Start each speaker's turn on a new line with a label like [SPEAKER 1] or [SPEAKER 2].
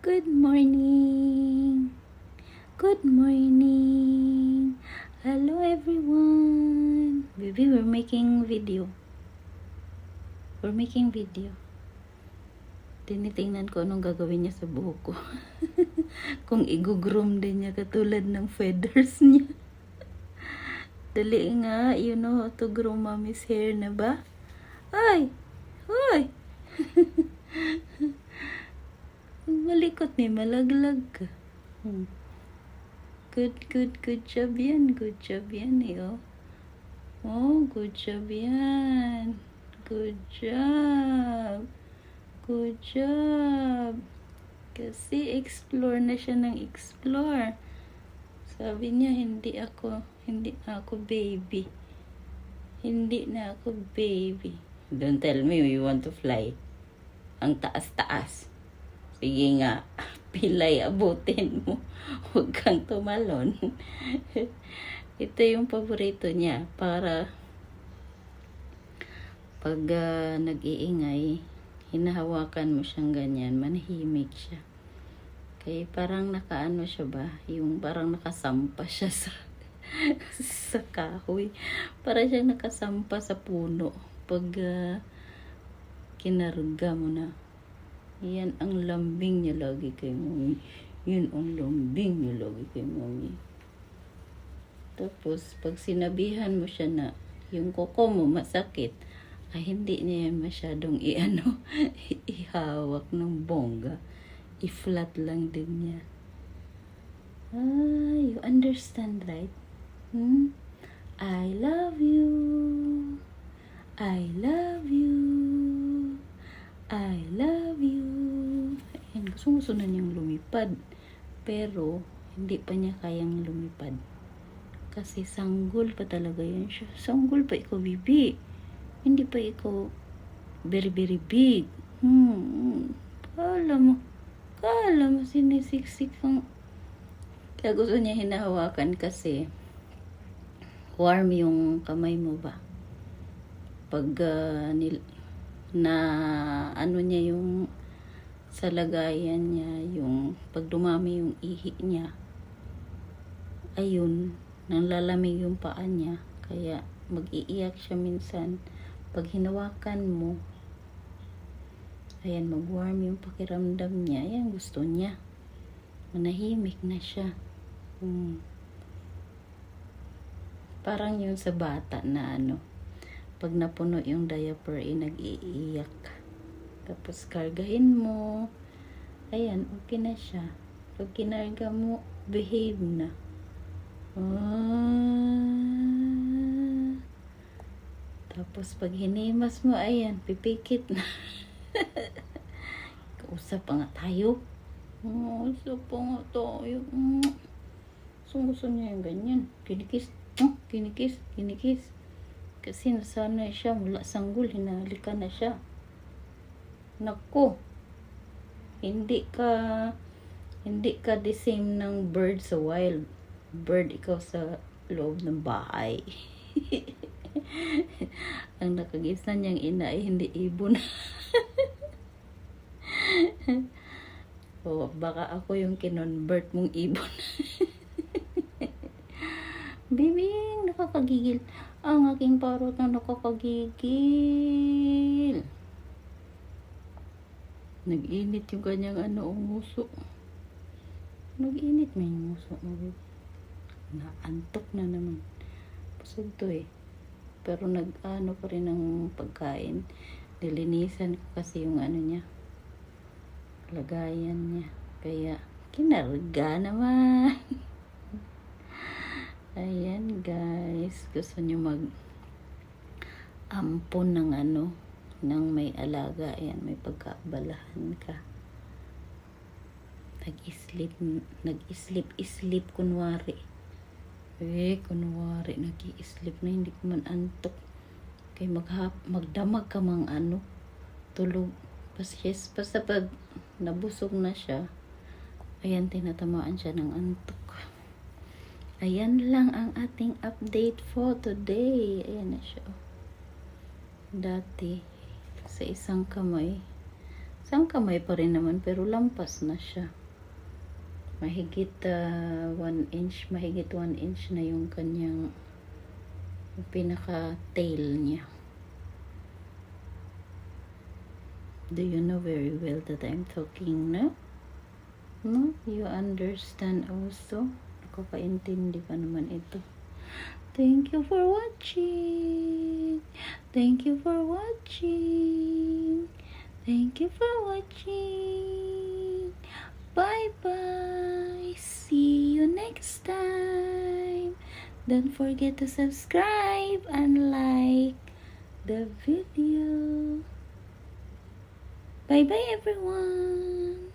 [SPEAKER 1] Good morning. Good morning. Hello everyone. Baby, we're making video. Tinitingnan ko anong gagawin niya sa buhok ko. Kung i-groom din niya katulad ng feathers niya. Dali nga, you know how to groom mommy's hair na ba? Ay! Hoy! Malikot ni malaglag ka. Good job yan. Good job yan eh, oh. Oh, good job yan. Good job. Good job. Kasi explore na siya ng explore. Sabi niya, hindi ako baby. Hindi na ako baby. Don't tell me we want to fly. Ang taas-taas. Sige nga, pilay, abutin mo. Huwag kang tumalon. Ito yung paborito niya. Para pag nag-iingay, hinahawakan mo siyang ganyan, manahimik siya. Kaya parang nakaano siya ba? Yung parang nakasampa siya sa kahoy. Para siyang nakasampa sa puno. Pag kinarga mo na. Yan ang lambing niya lagi kay mommy. Yan ang lambing niya lagi kay mommy. Tapos, pag sinabihan mo siya na yung kuko mo masakit, ay hindi niya yan masyadong ihawak ng bongga. I-flat lang din niya. You understand, right? I love you. I love you. I love you. Ayan, gusto na niyang lumipad. Pero, hindi pa niya kayang lumipad. Kasi sanggol pa talaga yan siya. Sanggol pa ikaw, bibi. Hindi pa ikaw very, very big. Kala mo, sinisiksik kang. Kaya gusto niya hinahawakan kasi warm yung kamay mo ba? Pag na ano niya yung sa lagayan niya, yung pag dumami yung ihi niya, ayun, nanglalamig yung paa niya. Kaya mag-iiyak siya minsan. Pag hinawakan mo, ayan, mag-warm yung pakiramdam niya. Ayan, gusto niya. Manahimik na siya. Parang yun sa bata na ano, pag napuno yung diaper, nag-iiyak. Tapos kargahin mo. Ayan, okay na siya. Pag kinarga mo, behave na. Tapos pag hinimas mo, ayan, pipikit na. Kausap pa nga tayo. Kausap pa nga tayo. Gusto niya yung ganyan. Kinikis. Kinikis. Kasi nasanay siya, mula sanggol, hinalikan na siya. Naku, hindi ka the same ng bird sa wild. Bird, ikaw sa loob ng bahay. Ang nakagisa niyang ina ay hindi ibon. Baka ako yung kinonvert mong ibon. Bibing, nakakagigil. Ang aking parot na nakakagigil. Nag-init yung kanyang umuso. Nag-init na yung muso. Naantok na naman. Pasag to eh. Pero nag-ano pa rin ng pagkain. Nilinisan ko kasi yung niya. Lagayan niya. Kaya kinarga naman. Ayan guys, gusto nyo mag-ampon ng ng may alaga. Ayan, may pagkaabalahan ka. Nag-islip kunwari. Kunwari, nag-i-sleep na, hindi ko man antok. Kaya magdamag ka mang tulog. Basta pag nabusog na siya, ayan, tinatamaan siya ng antok. Ayan lang ang ating update for today. Ayan na siya. Dati, sa isang kamay, Isang kamay pa rin naman, pero lampas na siya. Mahigit 1 inch, mahigit 1 inch na yung kanyang pinaka-tail niya. Do you know very well that I'm talking now? No? You understand also? Nakakaintindi pa naman ito. Thank you for watching. Thank you for watching. Thank you for watching. Bye-bye. See you next time. Don't forget to subscribe and like the video. Bye-bye, everyone.